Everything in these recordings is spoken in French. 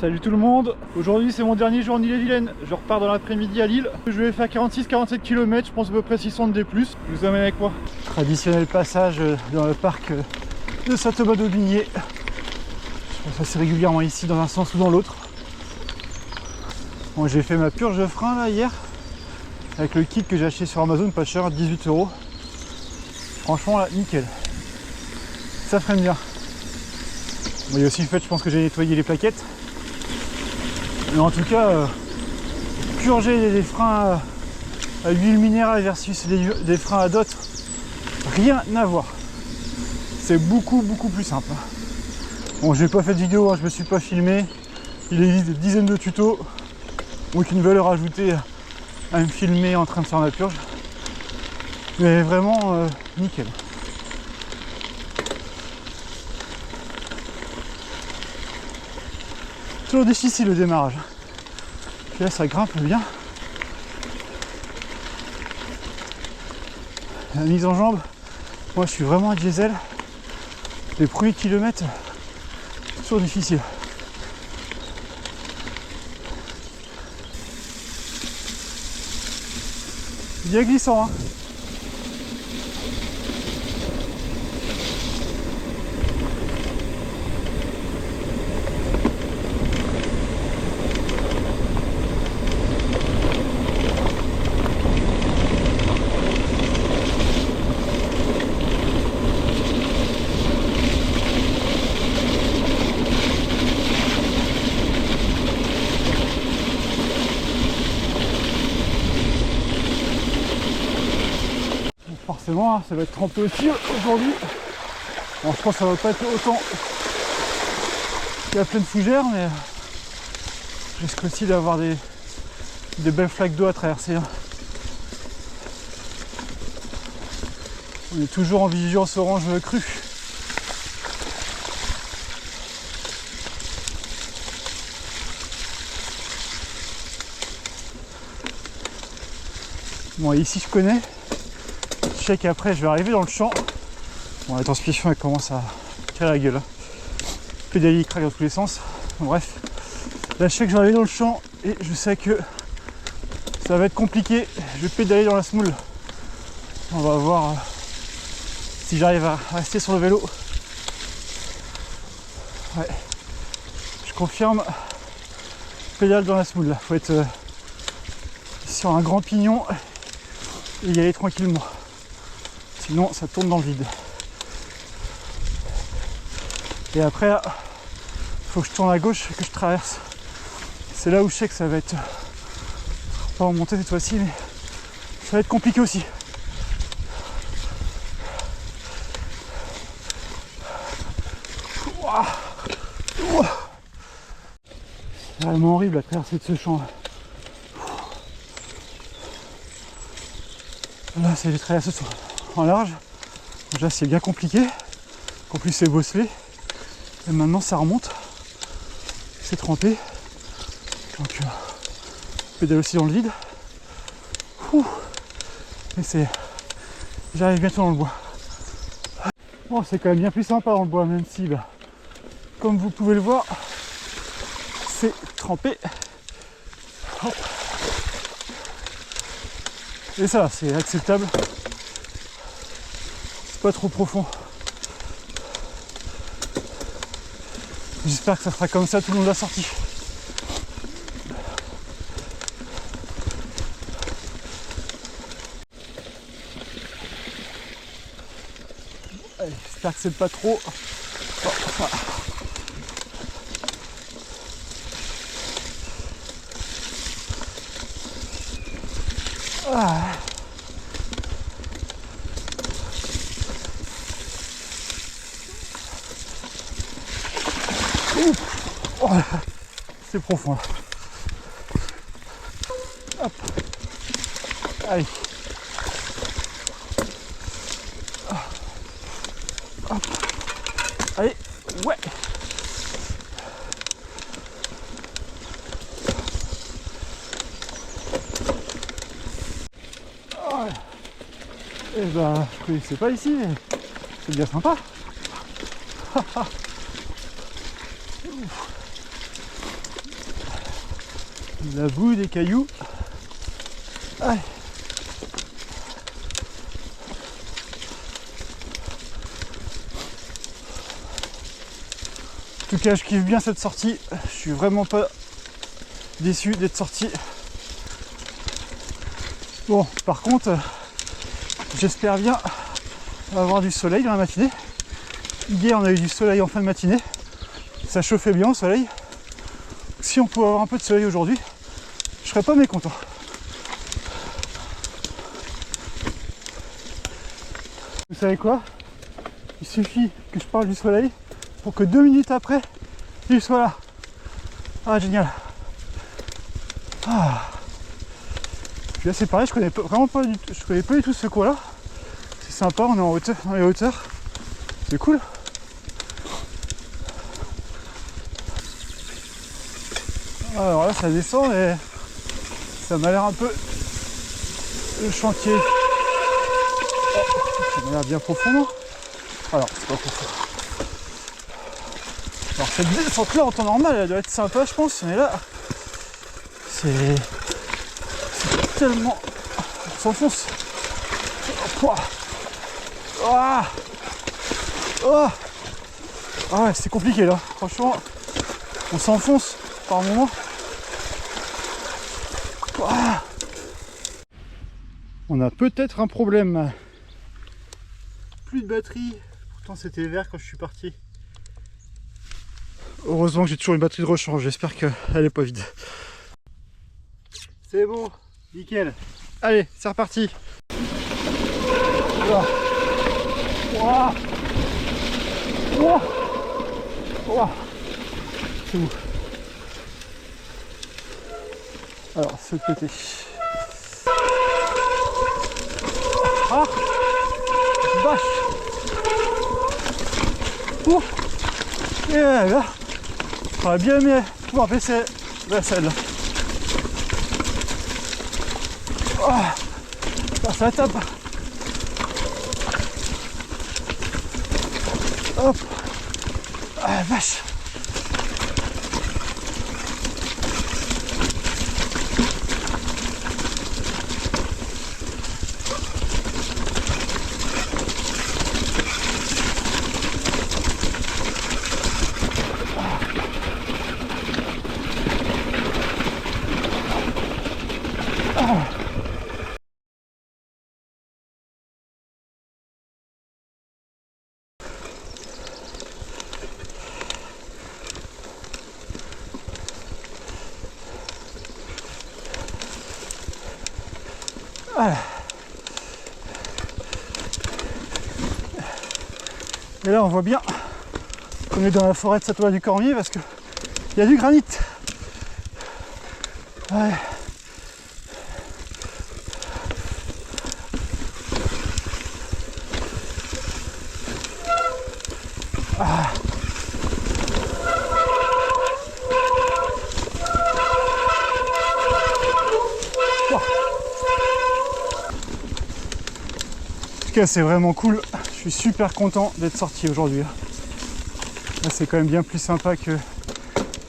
Salut tout le monde, aujourd'hui c'est mon dernier jour en Ille-et-Vilaine. Je repars dans l'après-midi à Lille. Je vais faire 46-47 km, je pense à peu près 600 de D+. Je vous amène avec moi. Traditionnel passage dans le parc de Saint-Thomas-d'Aubigné. Je passe assez régulièrement ici dans un sens ou dans l'autre. Bon, j'ai fait ma purge de frein là hier avec le kit que j'ai acheté sur Amazon, pas cher, 18 €. Franchement là, nickel. Ça freine bien. Bon, il y a aussi le fait, je pense que j'ai nettoyé les plaquettes. Mais en tout cas, purger des freins à l'huile minérale versus des freins à DOT, rien à voir. C'est beaucoup plus simple. Bon, j'ai pas fait de vidéo, hein, je me suis pas filmé. Il existe des dizaines de tutos. Aucune valeur ajoutée à me filmer en train de faire ma purge. Mais vraiment nickel. Toujours difficile le démarrage. Puis là ça grimpe bien. La mise en jambe, moi je suis vraiment un diesel. Les premiers kilomètres, toujours difficile. Bien glissant, hein. Forcément, hein, ça va être trempé aussi aujourd'hui. Bon, je pense que ça va pas être autant qu'à pleine fougère, mais je risque aussi d'avoir des belles flaques d'eau à traverser. Hein. On est toujours en vigilance orange crue. Bon, ici je connais. Je sais qu'après je vais arriver dans le champ. Bon, la transmission elle commence à tirer la gueule. Pédalier craque dans tous les sens. Bon, bref, là je sais que je vais arriver dans le champ et je sais que ça va être compliqué. Je vais pédaler dans la semoule. On va voir si j'arrive à rester sur le vélo. Ouais, je confirme. Pédale dans la semoule là. Faut être sur un grand pignon et y aller tranquillement. Sinon ça tourne dans le vide. Et après là, faut que je tourne à gauche et que je traverse. C'est là où je sais que ça va être pas en montée cette fois-ci, mais ça va être compliqué aussi. C'est vraiment horrible la traversée de ce champ là. Là c'est des traversées en large. Déjà c'est bien compliqué. En plus c'est bosselé. Et maintenant ça remonte. C'est trempé. Donc pédale aussi dans le vide. Mais c'est. J'arrive bientôt dans le bois. Bon, c'est quand même bien plus sympa dans le bois, même si bah, comme vous pouvez le voir, c'est trempé. Hop. Et ça, c'est acceptable. C'est pas trop profond. J'espère que ça sera comme ça tout le long de la sortie. Allez, j'espère que c'est pas trop. Oh, voilà. Ah. Oh, c'est profond là. Hop. Allez. Hop. Allez. Ouais. Oh. Et bah, je connaissais pas ici, mais c'est bien sympa. La boue, des cailloux. Allez. En tout cas, je kiffe bien cette sortie. Je suis vraiment pas déçu d'être sorti. Bon, par contre, j'espère bien avoir du soleil dans la matinée. Hier, on a eu du soleil en fin de matinée. Ça chauffait bien au soleil. Si on pouvait avoir un peu de soleil aujourd'hui, je serais pas mécontent. Vous savez quoi? Il suffit que je parle du soleil pour que 2 minutes après, il soit là. Ah, génial. Ah. Puis là, c'est pareil, je connais vraiment pas du tout, je connais pas du tout ce coin-là. C'est sympa, on est en hauteur, dans les hauteurs. C'est cool. Alors là, ça descend et ça m'a l'air un peu le chantier. Oh, ça m'a l'air bien profond, non? Alors, c'est pas profond. Alors cette descente-là, en temps normal, elle doit être sympa, je pense, mais là, c'est tellement... On s'enfonce. Oh. Ah ouais, c'est compliqué là. Franchement, on s'enfonce par moment. Ah. On a peut-être un problème. Plus de batterie. Pourtant c'était vert quand je suis parti. Heureusement que j'ai toujours une batterie de rechange. J'espère qu'elle n'est pas vide. C'est bon, nickel. Allez, c'est reparti. Voilà. Wow. Wow. Wow. C'est où? Alors, ce côté. Ah, vache. Oh. Et là, j'aurais bien aimé pouvoir baisser la selle. Ah, ça tape. Hop. Ah, vache. Voilà. Et là on voit bien qu'on est dans la forêt de Saint-Thomas-du-Cormier parce qu'il y a du granit. Ouais. Ah. En tout cas c'est vraiment cool, je suis super content d'être sorti aujourd'hui. Là c'est quand même bien plus sympa que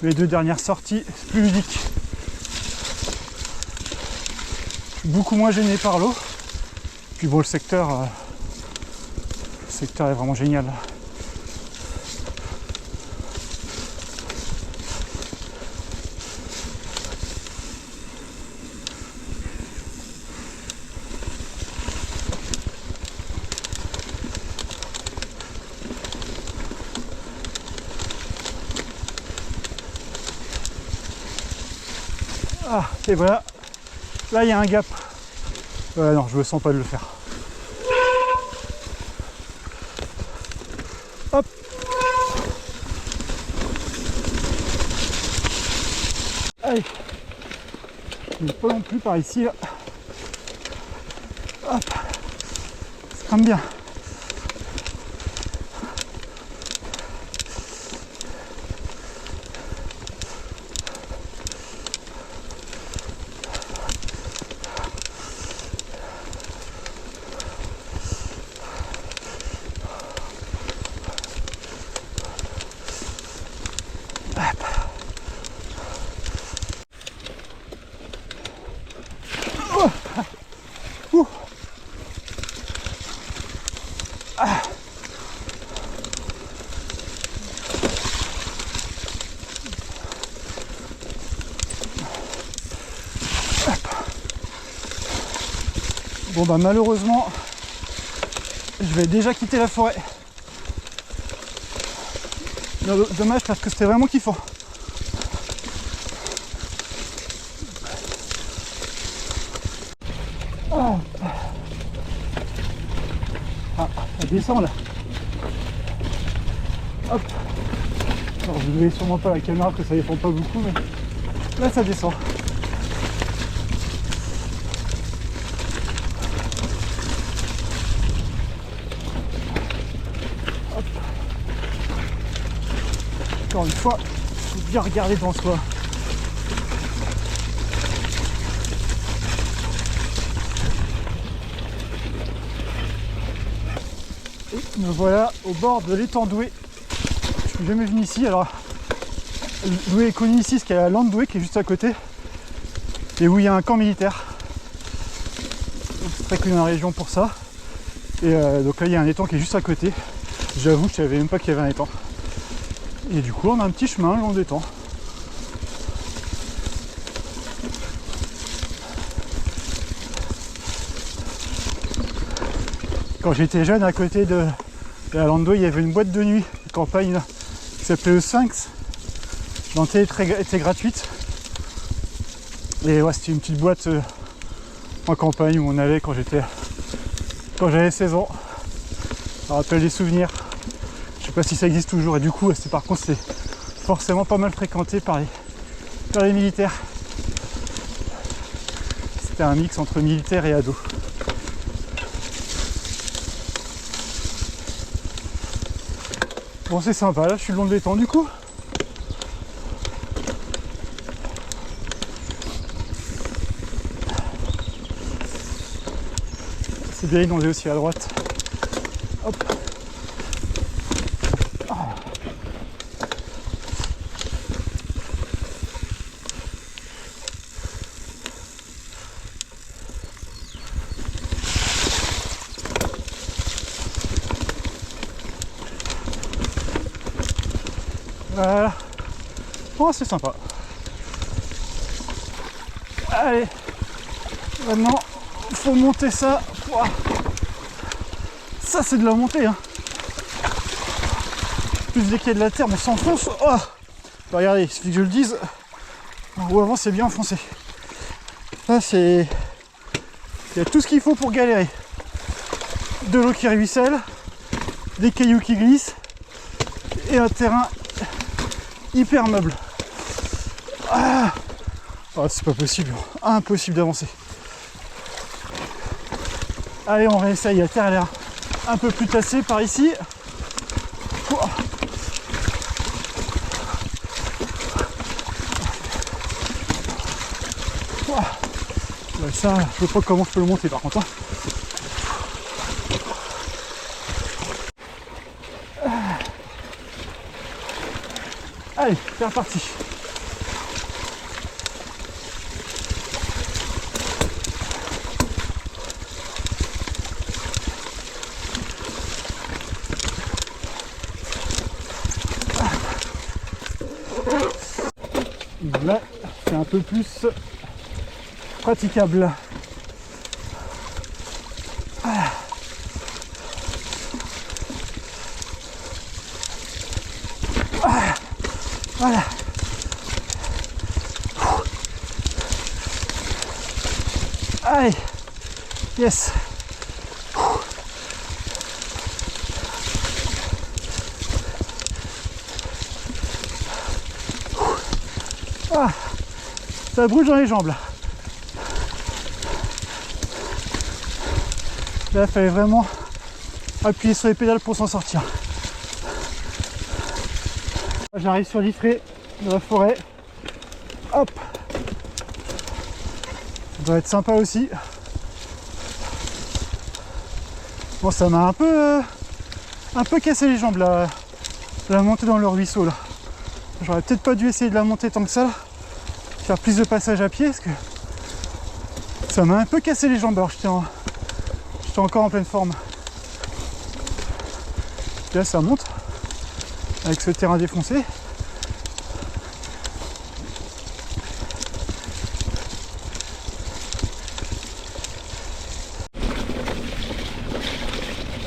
les 2 dernières sorties, c'est plus ludique. Je suis beaucoup moins gêné par l'eau. Puis bon, le secteur est vraiment génial. Ah, et voilà, là il y a un gap. Non, je me sens pas de le faire. Hop. Allez. Je ne pas non plus par ici là. Hop. C'est quand même bien. Bon bah malheureusement, je vais déjà quitter la forêt. Dommage parce que c'était vraiment kiffant. Ah, ça descend là. Hop. Alors vous ne voyez sûrement pas la caméra que ça défend pas beaucoup, mais là ça descend. Hop. Encore une fois, il faut bien regarder devant soi. Me voilà au bord de l'étang Doué. Je suis jamais venu ici. Alors, Doué est connu ici, parce qu'il y a la lande Doué qui est juste à côté, et où il y a un camp militaire. C'est très connu dans la région pour ça. Et donc là, il y a un étang qui est juste à côté. J'avoue, je savais même pas qu'il y avait un étang. Et du coup, on a un petit chemin le long de l'étang. Quand j'étais jeune, à côté de la lande Doué, il y avait une boîte de nuit de campagne là, qui s'appelait le Sphinx. L'entrée était gratuite. Et ouais, c'était une petite boîte en campagne où on allait quand j'avais 16 ans. Ça rappelle des souvenirs. Je sais pas si ça existe toujours. Et du coup, par contre, c'est forcément pas mal fréquenté par les militaires. C'était un mix entre militaires et ados. Bon, c'est sympa, là je suis le long de l'étang du coup. C'est bien inondé aussi à droite. Hop. Voilà. Oh, c'est sympa. Allez. Maintenant, il faut monter ça. Ouah. Ça, c'est de la montée. Hein. Plus dès qu'il y a de la terre, on s'enfonce. Oh. Bah, regardez, il suffit que je le dise. Ou avant, c'est bien enfoncé. Là, c'est... Il y a tout ce qu'il faut pour galérer. De l'eau qui ruisselle, des cailloux qui glissent, et un terrain hyper meuble. Ah, oh, c'est pas possible, impossible d'avancer. Allez, on réessaye. La terre a l'air un peu plus tassée par ici. Oh. Oh. Ouais, ça, je sais pas comment je peux le monter par contre. Hein. Allez, c'est reparti. Là, c'est un peu plus praticable. Voilà. Allez. Yes. Ah, ça brûle dans les jambes là. Là, il fallait vraiment appuyer sur les pédales pour s'en sortir. J'arrive sur l'Ifré de la forêt. Hop. Ça doit être sympa aussi. Bon, ça m'a un peu cassé les jambes là, la montée dans le ruisseau là. J'aurais peut-être pas dû essayer de la monter tant que ça, là. Faire plus de passage à pied parce que ça m'a un peu cassé les jambes. Alors j'étais encore en pleine forme. Puis là ça monte avec ce terrain défoncé.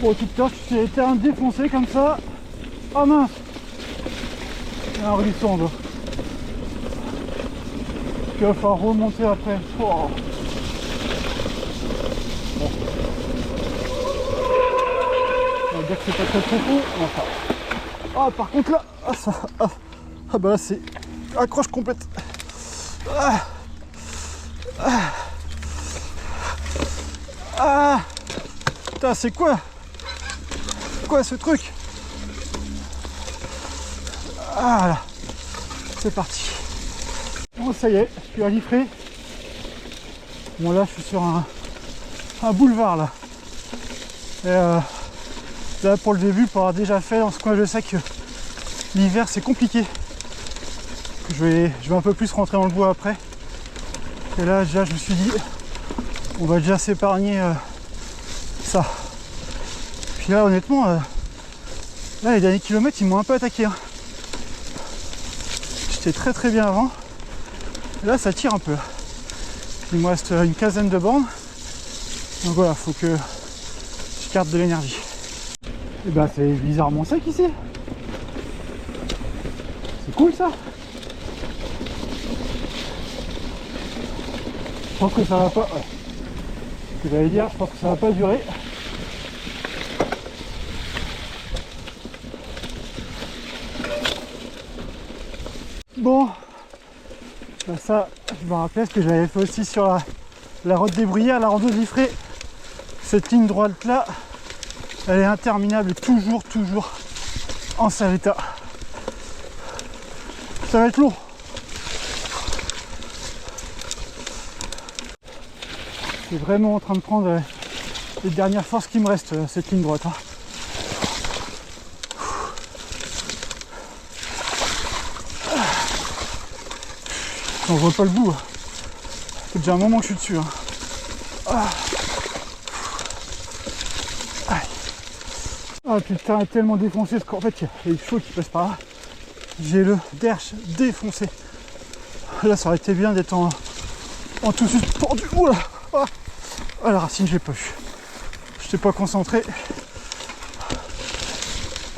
Bon, tout à l'heure, tu as terrain défoncé comme ça. Ah mince! Il y a un ruisseau en bas. Puis il va falloir remonter après. Oh. Bon. On va dire que c'est pas très profond. Enfin. Ah, par contre là, ah bah là c'est accroche complète. Putain, c'est quoi ce truc? Ah là, c'est parti. Bon, ça y est, je suis à Liffré. Bon là, je suis sur un boulevard là. Et là, pour le début, pour avoir déjà fait dans ce coin, je sais que l'hiver c'est compliqué. Je vais un peu plus rentrer dans le bois après. Et là, déjà, je me suis dit, on va déjà s'épargner ça. Puis là, honnêtement, là, les derniers kilomètres, ils m'ont un peu attaqué. Hein. J'étais très bien avant. Et là, ça tire un peu. Il me reste une quinzaine de bornes. Donc voilà, faut que je garde de l'énergie. Et bah, c'est bizarrement sec ici. C'est cool ça. Je pense que ça va pas. Ouais. Ce que j'allais dire, je pense que ça va pas durer. Bon, bah ça, je me rappelle ce que j'avais fait aussi sur la route des Bruyères, la rando de Liffré. Cette ligne droite là, elle est interminable et toujours en sale état. Ça va être lourd. C'est vraiment en train de prendre les dernières forces qui me restent, cette ligne droite. Hein. On voit pas le bout. C'est déjà un moment que je suis dessus. Hein. Ah putain, est tellement défoncé, parce qu'en fait, il y a des chevaux qui passent par là. J'ai le derche défoncé. Là, ça aurait été bien d'être en tout suspendu. Oula. Ah, la racine, j'ai pas vu. Je n'étais pas concentré.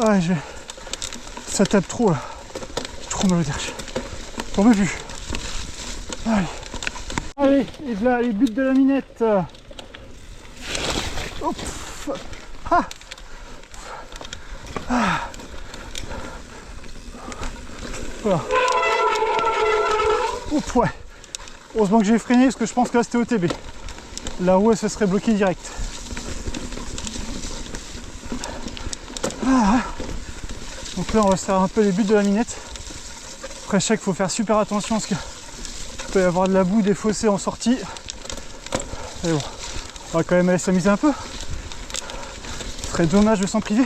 Ah, ça tape trop là. Trop mal au derche. J'en veux plus. Allez, et voilà les buts de la minette. Hop. Voilà. Oups, ouais. Heureusement que j'ai freiné parce que je pense que là c'était OTB. La roue elle se serait bloquée direct. Donc là on va se faire un peu les buts de la minette. Après je sais qu'il faut faire super attention parce qu'il peut y avoir de la boue, des fossés en sortie. Et bon, on va quand même aller s'amuser un peu. Ce serait dommage de s'en priver.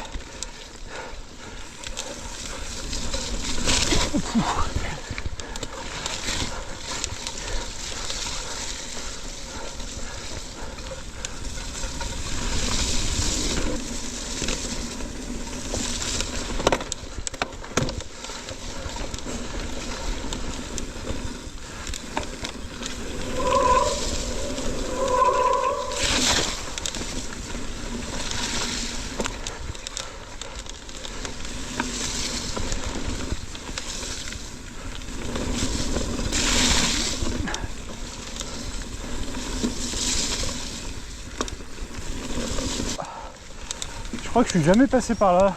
Je crois que je suis jamais passé par là.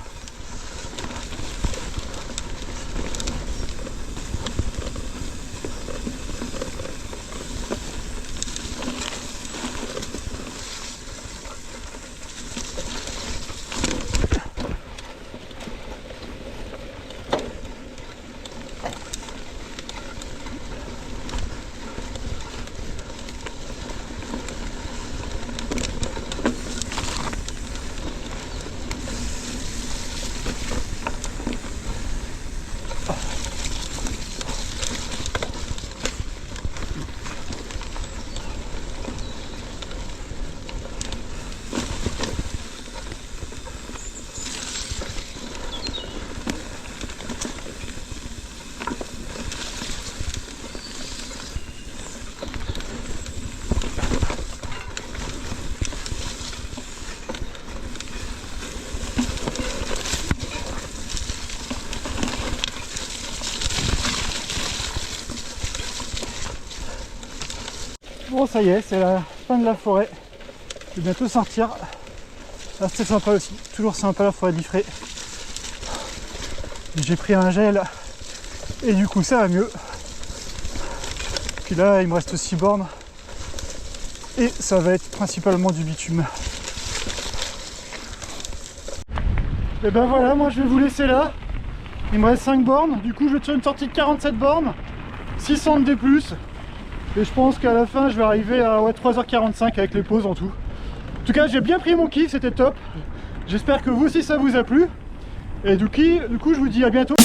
Bon, ça y est, c'est la fin de la forêt. Je vais bientôt sortir. Là, c'était sympa aussi. Toujours sympa la forêt d'Ifré. J'ai pris un gel et du coup, ça va mieux. Puis là, il me reste 6 bornes. Et ça va être principalement du bitume. Et ben voilà, moi je vais vous laisser là. Il me reste 5 bornes. Du coup, je vais faire une sortie de 47 bornes. 600 de D+. Et je pense qu'à la fin, je vais arriver à 3h45 avec les pauses en tout. En tout cas, j'ai bien pris mon kiff, c'était top. J'espère que vous aussi ça vous a plu. Et du coup, je vous dis à bientôt.